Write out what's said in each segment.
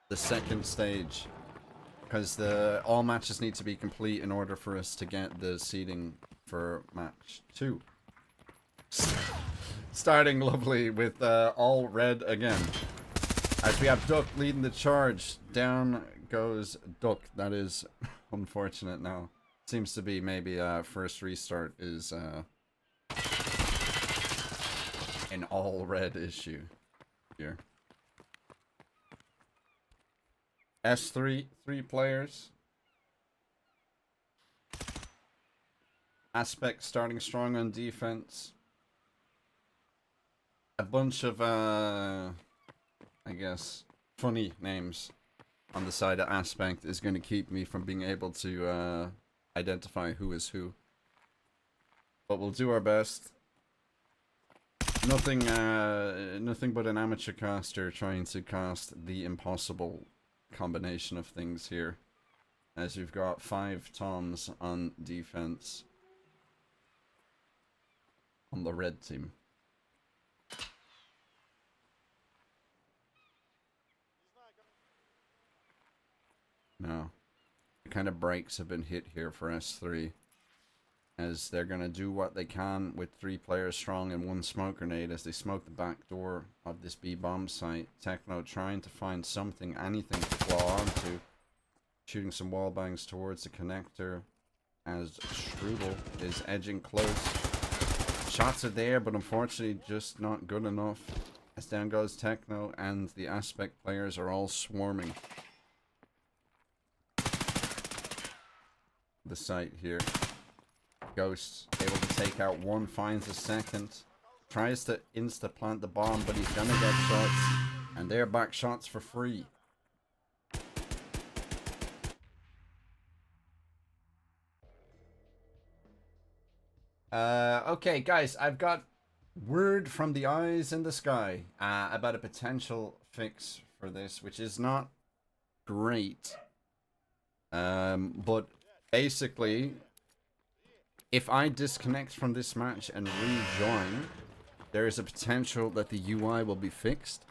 the second stage. Because the all matches need to be complete in order for us to get the seeding for match 2. Starting lovely with all red again. As we have Duck leading the charge. Down goes Duck. That is unfortunate now. Seems to be maybe first restart is an all red issue here. S3, 3 players. Aspect starting strong on defense. A bunch of, I guess, funny names on the side of Aspect is going to keep me from being able to identify who is who. But we'll do our best. Nothing but an amateur caster trying to cast the impossible combination of things here. As you've got 5 Toms on defense on the red team. No. The kind of brakes have been hit here for S3. As they're going to do what they can with 3 players strong and 1 smoke grenade as they smoke the back door of this B bomb site. Techno trying to find something, anything to claw onto. Shooting some wall bangs towards the connector as Strudel is edging close. Shots are there, but unfortunately just not good enough. As down goes Techno and the Aspect players are all swarming the site here. Ghost able to take out 1, finds a second, tries to insta-plant the bomb, but he's gonna get shots, and they're back shots for free. Okay, guys, I've got word from the eyes in the sky about a potential fix for this, which is not great. But basically, if I disconnect from this match and rejoin, there is a potential that the UI will be fixed.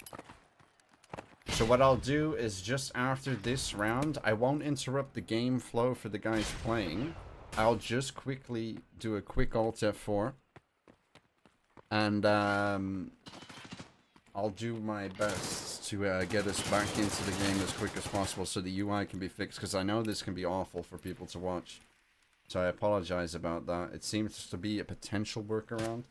So what I'll do is just after this round, I won't interrupt the game flow for the guys playing. I'll just quickly do a quick Alt F4. And I'll do my best to get us back into the game as quick as possible so the UI can be fixed. Because I know this can be awful for people to watch. So I apologize about that. It seems to be a potential workaround.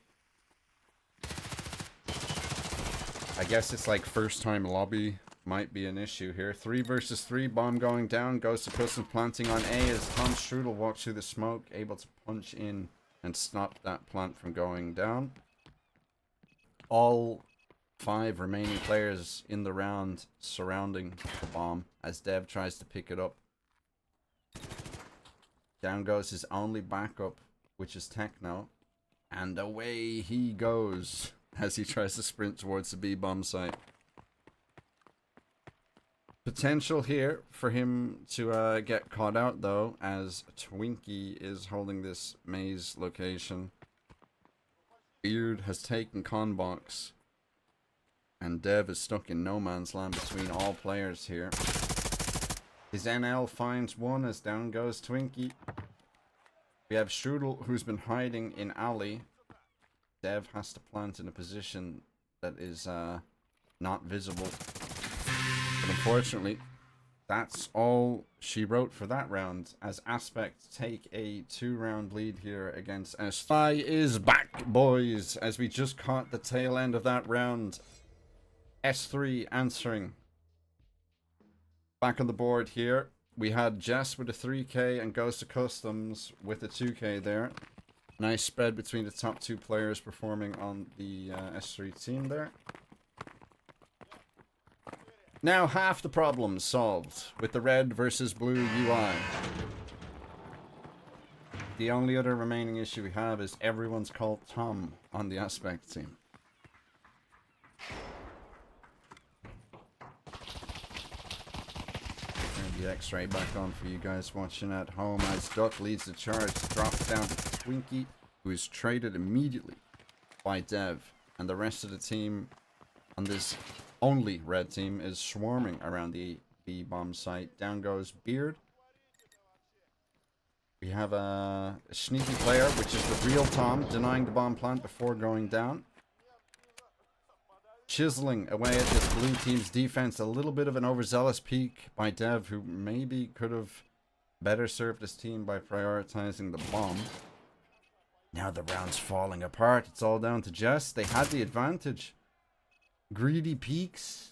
I guess it's like first time lobby might be an issue here. 3 versus 3, bomb going down, goes to custom planting on A as Tom Strudel walks through the smoke, able to punch in and stop that plant from going down. All 5 remaining players in the round surrounding the bomb as Dev tries to pick it up. Down goes his only backup, which is Techno, and away he goes as he tries to sprint towards the B bomb site. Potential here for him to get caught out though, as Twinkie is holding this maze location. Beard has taken Conbox, and Dev is stuck in no man's land between all players here. His NL finds 1 as down goes Twinkie. We have Strudel who's been hiding in alley. Dev has to plant in a position that is not visible. But unfortunately, that's all she wrote for that round, as Aspect take a 2-round lead here against S5 is back, boys, as we just caught the tail end of that round. S3 answering. Back on the board here, we had Jess with a 3k and Ghost of Customs with a 2k there. Nice spread between the top 2 players performing on the S3 team there. Now half the problem solved with the red versus blue UI. The only other remaining issue we have is everyone's called Tom on the Aspect team. Turn the X-ray back on for you guys watching at home as Duck leads the charge, drops down to Twinkie, who is traded immediately by Dev, and the rest of the team on this only red team is swarming around the B bomb site. Down goes Beard. We have a sneaky player, which is the real Tom, denying the bomb plant before going down. Chiseling away at this blue team's defense. A little bit of an overzealous peek by Dev, who maybe could have better served his team by prioritizing the bomb. Now the round's falling apart. It's all down to Jess. They had the advantage. Greedy peeks.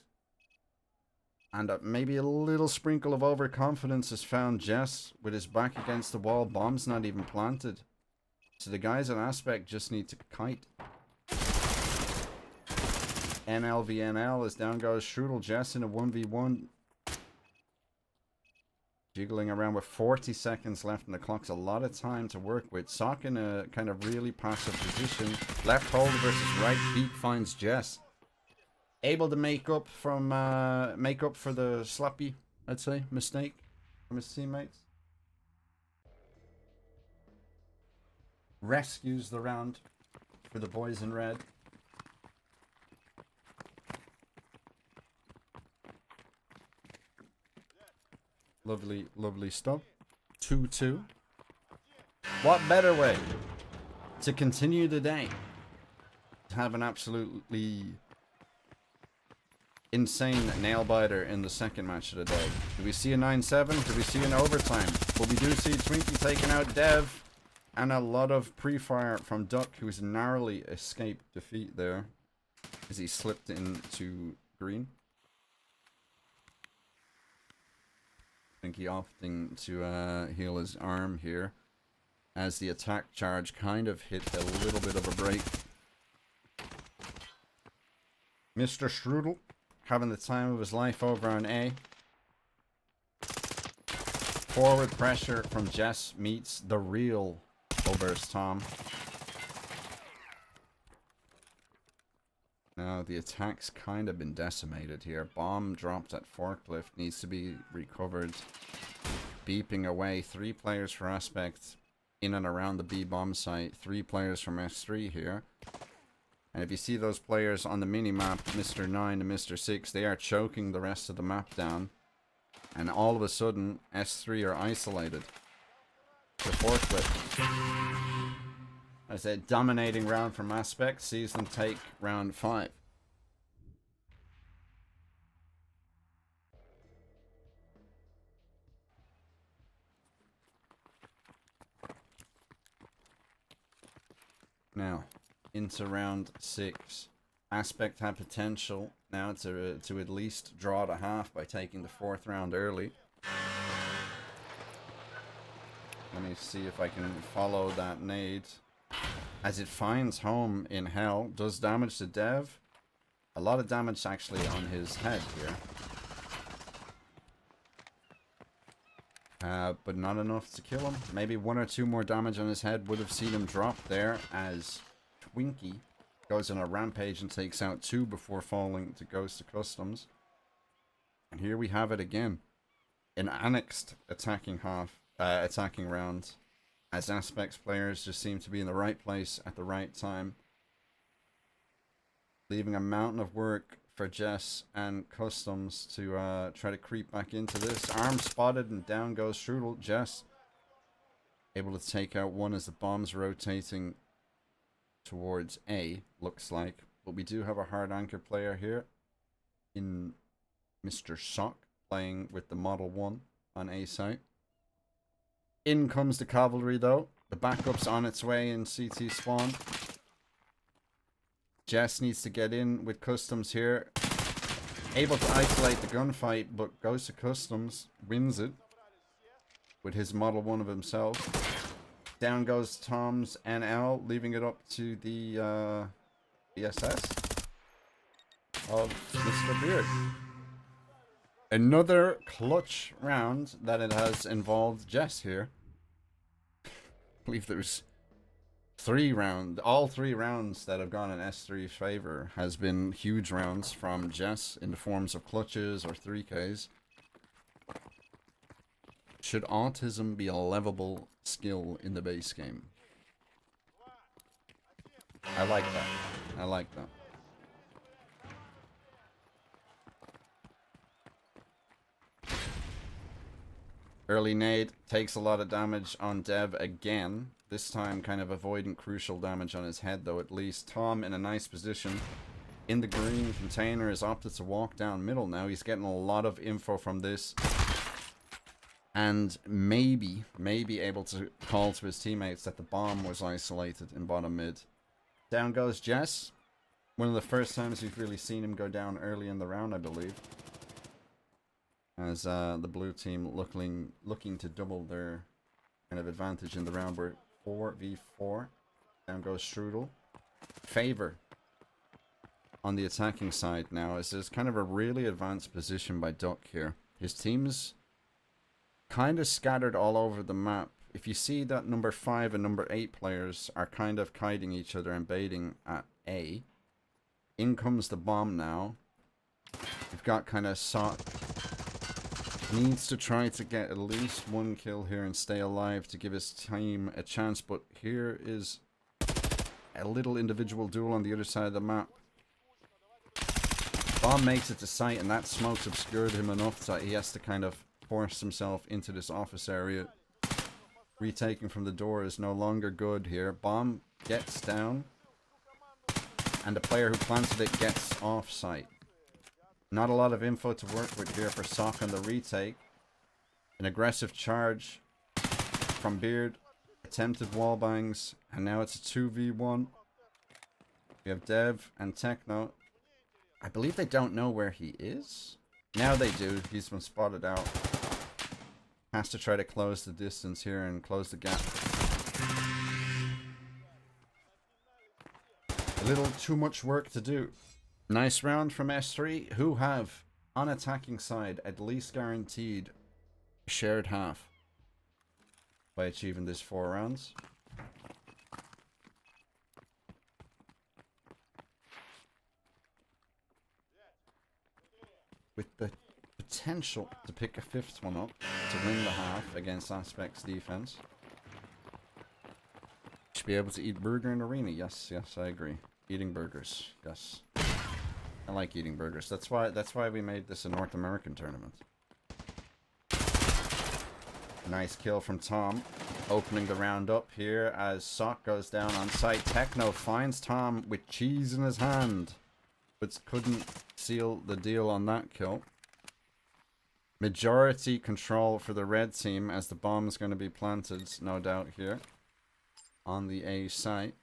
And maybe a little sprinkle of overconfidence has found Jess with his back against the wall. Bomb's not even planted. So the guys on Aspect just need to kite. NLVNL as down goes Strudel. Jess in a 1v1. Jiggling around with 40 seconds left and the clock's a lot of time to work with. Sock in a kind of really passive position. Left hold versus right beat finds Jess. Able to make up for the sloppy, I'd say, mistake from his teammates. Rescues the round for the boys in red. Lovely, lovely stuff. 2-2. What better way to continue the day? To have an absolutely insane nail biter in the second match of the day. Do we see a 9-7? Do we see an overtime? But we do see Twinkie taking out Dev. And a lot of pre-fire from Duck, who's narrowly escaped defeat there as he slipped into green. Twinkie opting to heal his arm here as the attack charge kind of hit a little bit of a break. Mr. Strudel having the time of his life over on A. Forward pressure from Jess meets the real Oberst Tom. Now the attack's kind of been decimated here. Bomb dropped at Forklift needs to be recovered. Beeping away. 3 players for Aspect in and around the B bomb site. 3 players from S3 here. And if you see those players on the mini-map, Mr. 9 and Mr. 6, they are choking the rest of the map down. And all of a sudden, S3 are isolated. The Forklift. As a dominating round from Aspect sees them take round 5. Now, into round 6. Aspect had potential now to at least draw the half by taking the 4th round early. Let me see if I can follow that nade. As it finds home in hell, does damage to Dev. A lot of damage actually on his head here. But not enough to kill him. Maybe 1 or 2 more damage on his head would have seen him drop there as Twinkie goes on a rampage and takes out 2 before falling to Ghost of Customs. And here we have it again. An annexed attacking round. As Aspect's players just seem to be in the right place at the right time. Leaving a mountain of work for Jess and Customs to try to creep back into this. Arm spotted and down goes Strudel. Jess able to take out 1 as the bomb's rotating towards A, looks like. But we do have a hard anchor player here in Mr. Sock playing with the Model 1 on A site. In comes the cavalry though. The backup's on its way in CT spawn. Jess needs to get in with Customs here. Able to isolate the gunfight, but goes to Customs. Wins it. With his Model 1 of himself. Down goes Tom's NL, leaving it up to the SS of Mr. Beard. Another clutch round that it has involved Jess here. I believe there's 3 rounds. All 3 rounds that have gone in S3's favor has been huge rounds from Jess in the forms of clutches or 3Ks. Should autism be a levelable skill in the base game? I like that. I like that. Early nade takes a lot of damage on Dev again. This time kind of avoiding crucial damage on his head though at least. Tom in a nice position. In the green container is opted to walk down middle now. He's getting a lot of info from this. And maybe able to call to his teammates that the bomb was isolated in bottom mid. Down goes Jess. One of the first times we've really seen him go down early in the round, I believe. As the blue team looking to double their kind of advantage in the round. We're 4v4. Down goes Strudel. Favor on the attacking side now, as there's kind of a really advanced position by Duck here. His team's kind of scattered all over the map. If you see that number 5 and number 8 players are kind of kiting each other and baiting at A. In comes the bomb now. We've got kind of Sock. Needs to try to get at least one kill here and stay alive to give his team a chance. But here is a little individual duel on the other side of the map. Bomb makes it to site, and that smoke's obscured him enough that he has to kind of force himself into this office area. Retaking from the door is no longer good here. Bomb gets down, and the player who planted it gets off site. Not a lot of info to work with here for Sock on the retake. An aggressive charge from Beard. Attempted wall bangs, and now it's a 2v1. We have Dev and Techno. I believe they don't know where he is. Now they do. He's been spotted out. Has to try to close the distance here and close the gap. A little too much work to do. Nice round from S3, who have, on attacking side, at least guaranteed shared half by achieving this 4 rounds. With the potential to pick a 5th one up to win the half against Aspect's defense. Should be able to eat burger in arena. Yes, I agree. Eating burgers. Yes. I like eating burgers. That's why we made this a North American tournament. Nice kill from Tom. Opening the round up here as Sock goes down on site. Techno finds Tom with cheese in his hand, but couldn't seal the deal on that kill. Majority control for the red team as the bomb is going to be planted, no doubt, here on the A site.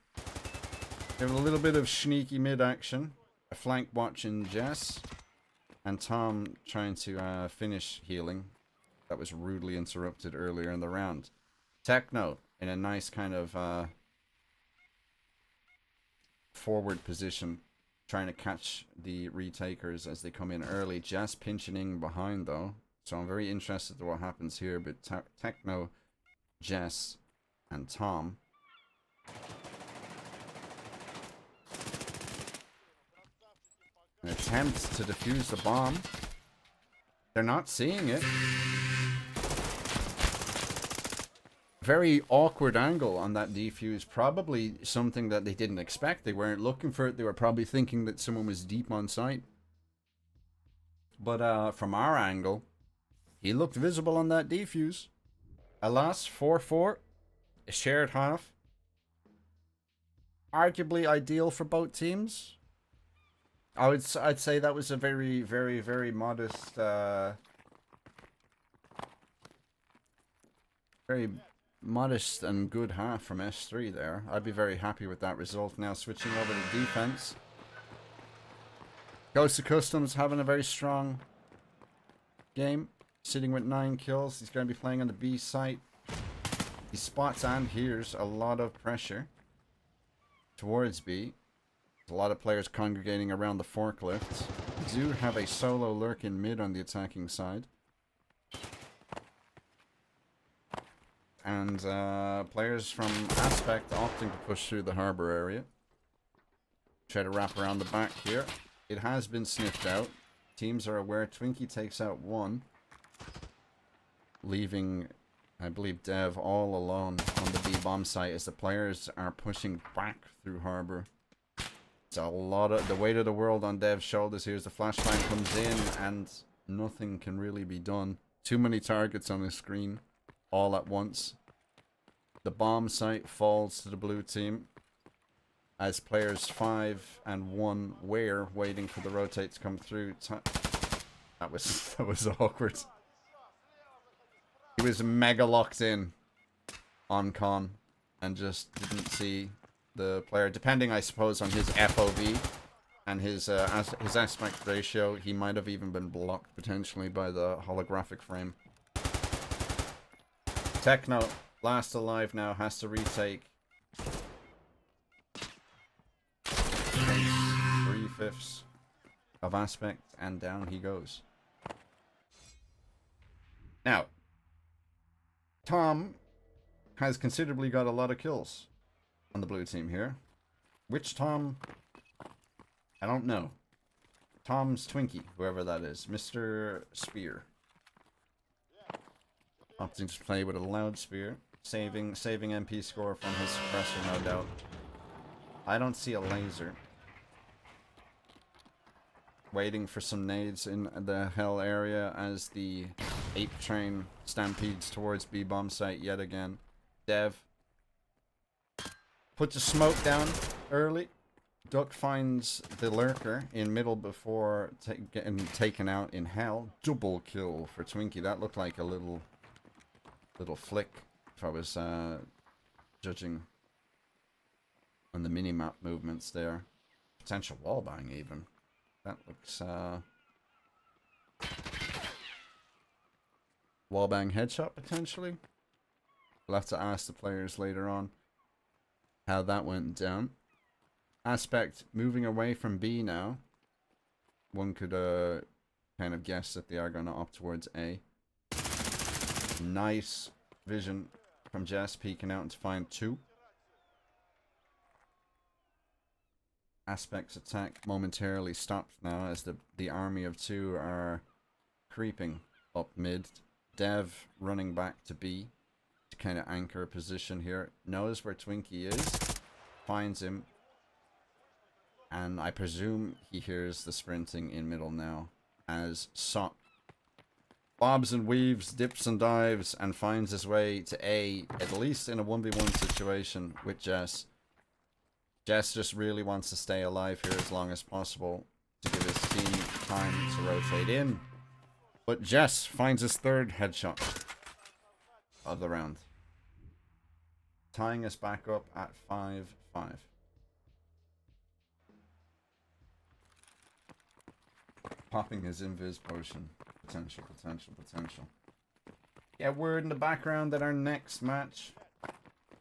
We have a little bit of sneaky mid action. A flank watching Jess. And Tom trying to finish healing. That was rudely interrupted earlier in the round. Techno in a nice kind of forward position. Trying to catch the retakers as they come in early. Jess pinching in behind though. So I'm very interested in what happens here. But Techno, Jess, and Tom. An attempt to defuse the bomb. They're not seeing it. Very awkward angle on that defuse. Probably something that they didn't expect. They weren't looking for it. They were probably thinking that someone was deep on site. But from our angle, he looked visible on that defuse. Alas, 4-4. A shared half. Arguably ideal for both teams. I'd say that was a very, very, very modest, very modest and good half from S3 there. I'd be very happy with that result. Now switching over to defense. Ghost of Customs having a very strong game. Sitting with 9 kills. He's going to be playing on the B site. He spots and hears a lot of pressure towards B. A lot of players congregating around the forklifts. We do have a solo lurk in mid on the attacking side. And players from Aspect opting to push through the harbor area. Try to wrap around the back here. It has been sniffed out. Teams are aware. Twinkie takes out 1. Leaving, I believe, Dev all alone on the B bomb site as the players are pushing back through harbor. It's a lot of the weight of the world on Dev's shoulders. Here's the flashbang comes in and nothing can really be done. Too many targets on the screen all at once. The bomb site falls to the blue team as players 5 and 1 were waiting for the rotate to come through. That was awkward. He was mega locked in on Con and just didn't see the player. Depending, I suppose, on his FOV and his aspect ratio, he might have even been blocked potentially by the holographic frame. Techno, last alive now, has to retake 3/5 of aspect, and down he goes. Now, Tom has considerably got a lot of kills on the blue team here. Which Tom? I don't know. Tom's Twinkie, whoever that is. Mr. Spear. Opting to play with a loud spear. Saving MP score from his suppressor, no doubt. I don't see a laser. Waiting for some nades in the hell area as the ape train stampedes towards B-bomb site yet again. Dev puts a smoke down early. Duck finds the lurker in middle before getting taken out in hell. Double kill for Twinkie. That looked like a little flick if I was judging on the mini-map movements there. Potential wallbang even. That looks wallbang headshot potentially. We'll have to ask the players later on how that went down. Aspect moving away from B now. One could kind of guess that they are going to opt towards A. Nice vision from Jess, peeking out to find 2. Aspect's attack momentarily stopped now as the army of 2 are creeping up mid. Dev running back to B to kind of anchor a position here. Knows where Twinkie is. Finds him. And I presume he hears the sprinting in middle now as Sock bobs and weaves, dips and dives, and finds his way to A, at least in a 1v1 situation with Jess. Jess just really wants to stay alive here as long as possible to give his team time to rotate in. But Jess finds his 3rd headshot of the round, tying us back up at 5-5. Popping his invis potion. Potential. Yeah, word in the background that our next match,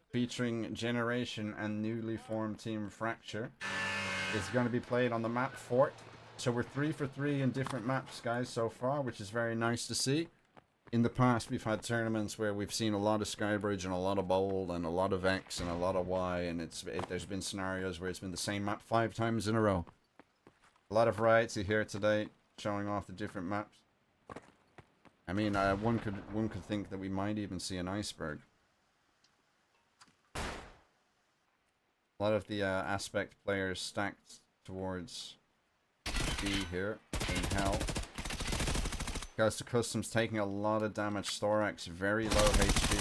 featuring Generation and newly formed Team Fracture, is going to be played on the map Fort. So we're 3 for 3 in different maps, guys, so far, which is very nice to see. In the past, we've had tournaments where we've seen a lot of Skybridge and a lot of Bold and a lot of X and a lot of Y, and there's been scenarios where it's been the same map 5 times in a row. A lot of variety here today, showing off the different maps. I mean, one could think that we might even see an iceberg. A lot of the aspect players stacked towards B here in hell. Goes to Customs taking a lot of damage. Thorax very low HP.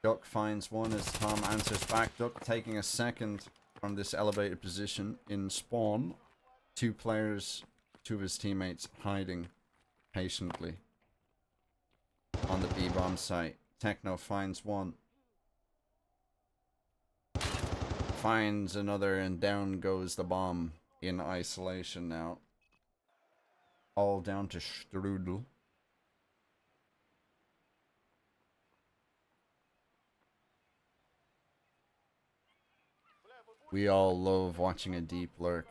Duck finds one as Tom answers back. Duck taking a second from this elevated position in spawn. 2 players, 2 of his teammates hiding patiently on the B-bomb site. Techno finds one. Finds another, and down goes the bomb in isolation now. All down to Strudel. We all love watching a deep lurk.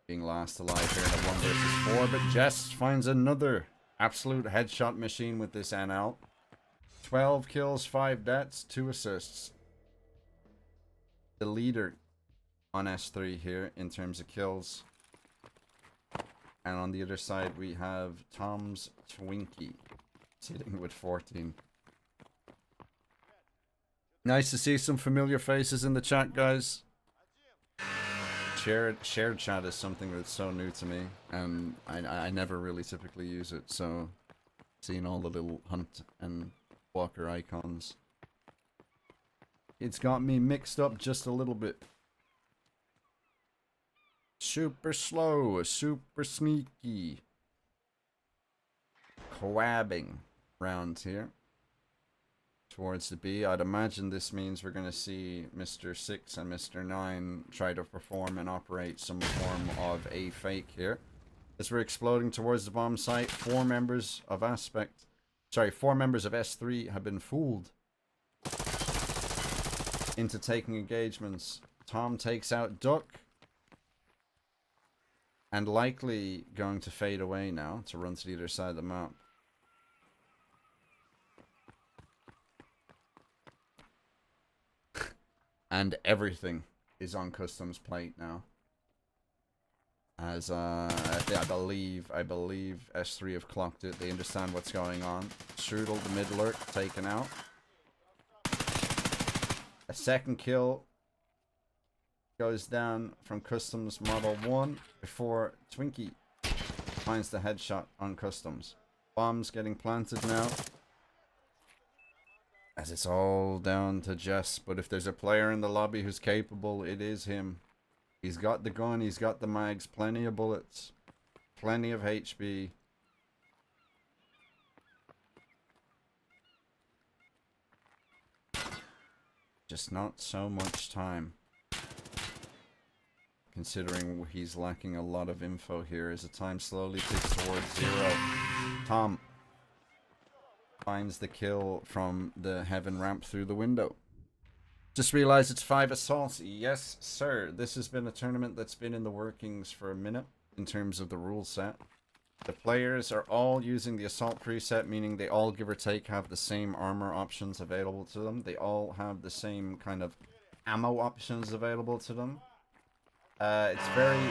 Being last alive here in a 1 versus 4, but Jess finds another absolute headshot machine with this NL. 12 kills, 5 deaths, 2 assists. The leader on S3 here in terms of kills. And on the other side we have Tom's Twinkie sitting with 14. Nice to see some familiar faces in the chat, guys. shared chat is something that's so new to me, and I never really typically use it. So seeing all the little hunt and walker icons, it's got me mixed up just a little bit. Super slow, super sneaky. Coabbing round here towards the B. I'd imagine this means we're going to see Mr. 6 and Mr. 9 try to perform and operate some form of a fake here. As we're exploding towards the bomb site, four members of S3 have been fooled into taking engagements. Tom takes out Duck. And likely going to fade away now to run to the other side of the map. And everything is on Custom's plate now. As I believe S3 have clocked it. They understand what's going on. Strudel, the mid lurk, taken out. A second kill goes down from Customs Model 1 before Twinkie finds the headshot on Customs. Bombs getting planted now. As it's all down to Jess. But if there's a player in the lobby who's capable, it is him. He's got the gun, he's got the mags, plenty of bullets, plenty of HB. Just not so much time. Considering he's lacking a lot of info here as the time slowly ticks towards 0. Tom finds the kill from the heaven ramp through the window. Just realized it's 5 assaults. Yes, sir. This has been a tournament that's been in the workings for a minute in terms of the rule set. The players are all using the assault preset, meaning they all, give or take, have the same armor options available to them. They all have the same kind of ammo options available to them. It's very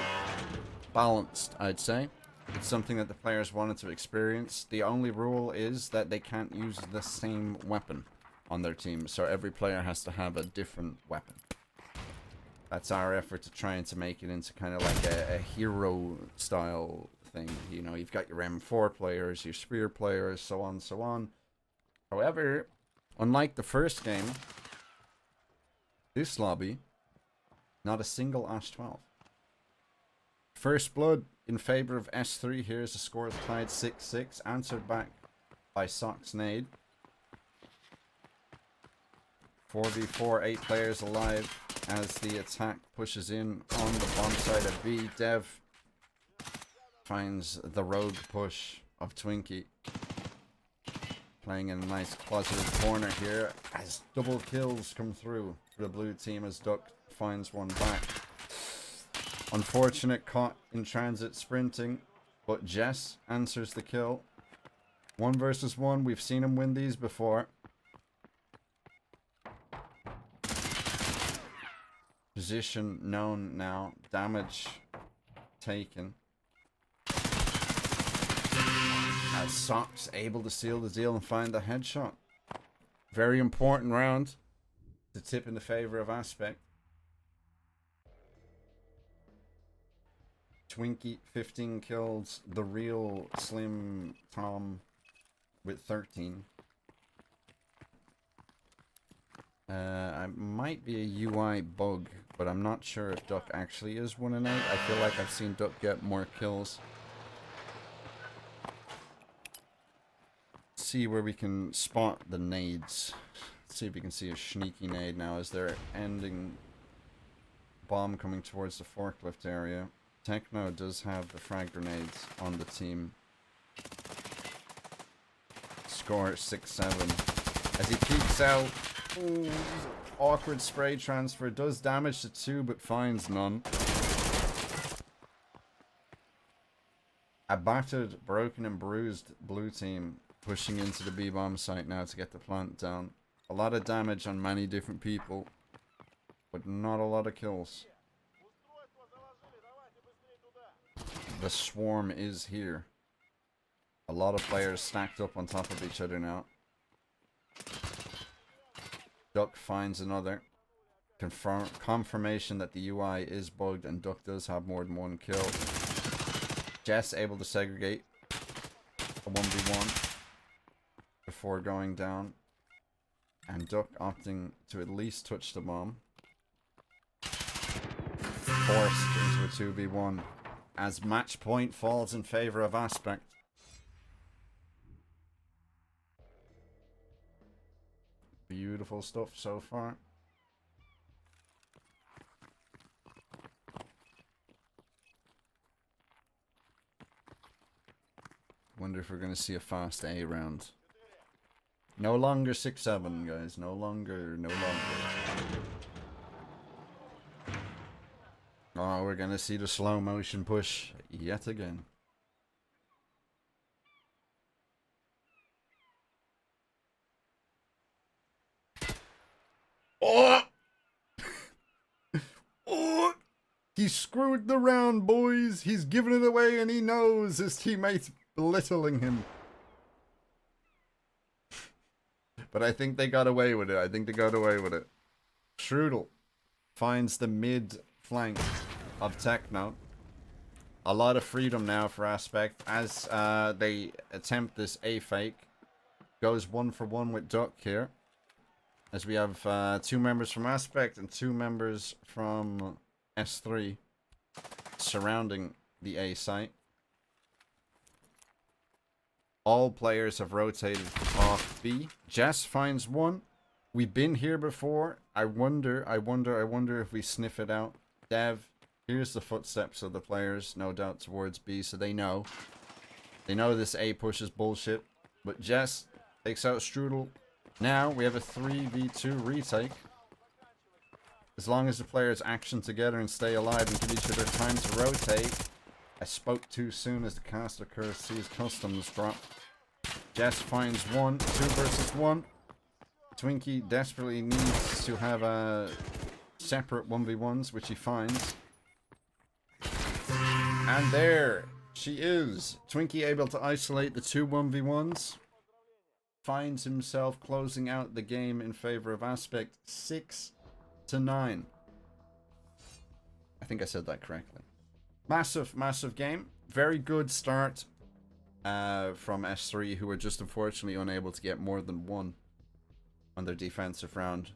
balanced, I'd say. It's something that the players wanted to experience. The only rule is that they can't use the same weapon on their team, so every player has to have a different weapon. That's our effort to trying to make it into kind of like a hero style thing. You know, you've got your M4 players, your spear players, so on, so on. However, unlike the first game, this lobby, not a single Ash 12. First blood in favor of S3 here as the score is tied 6-6, answered back by Sox Nade. 4v4, 8 players alive as the attack pushes in on the bomb side of B. Dev finds the rogue push of Twinkie. Playing in a nice closeted corner here as double kills come through for the blue team as Duck finds one back. Unfortunate caught in transit sprinting, but Jess answers the kill. 1 versus 1, we've seen him win these before. Position known now, damage taken. As Sox able to seal the deal and find the headshot. Very important round to tip in the favor of Aspect. Twinkie 15 kills, the real Slim Tom with 13. I might be a UI bug, but I'm not sure if Duck actually is 1-8. I feel like I've seen Duck get more kills. See where we can spot the nades. Let's see if we can see a sneaky nade now as they're ending bomb coming towards the forklift area. Techno does have the frag grenades on the team. Score 6-7. As he peeks out, ooh, awkward spray transfer. Does damage to 2 but finds none. A battered, broken and bruised blue team pushing into the B-bomb site now to get the plant down. A lot of damage on many different people, but not a lot of kills. The swarm is here. A lot of players stacked up on top of each other now. Duck finds another. Confirmation that the UI is bugged and Duck does have more than one kill. Jess able to segregate a 1v1 before going down. And Duck opting to at least touch the bomb. Forced into a 2v1 as match point falls in favor of Aspect. Beautiful stuff so far. Wonder if we're going to see a fast A round. No longer 6-7, guys. No longer. Oh, we're going to see the slow motion push yet again. Oh! Oh! He screwed the round, boys. He's giving it away and he knows his teammates belittling him. But I think they got away with it. Strudel finds the mid flank of Techno. A lot of freedom now for Aspect as they attempt this A fake. Goes 1-for-1 with Duck here. As we have 2 members from Aspect and 2 members from S3 surrounding the A site. All players have rotated off B. Jess finds one. We've been here before. I wonder if we sniff it out. Dev, here's the footsteps of the players, no doubt towards B, so they know. They know this A push is bullshit. But Jess takes out Strudel. Now we have a 3v2 retake. As long as the players action together and stay alive and give each other time to rotate. I spoke too soon as the caster curse sees customs drop. Jess finds one, 2 versus 1. Twinkie desperately needs to have a separate 1v1s, which he finds. And there she is. Twinkie able to isolate the 2 1v1s. Finds himself closing out the game in favor of Aspect 6-9. I think I said that correctly. Massive game. Very good start from S3, who were just unfortunately unable to get more than 1 on their defensive round.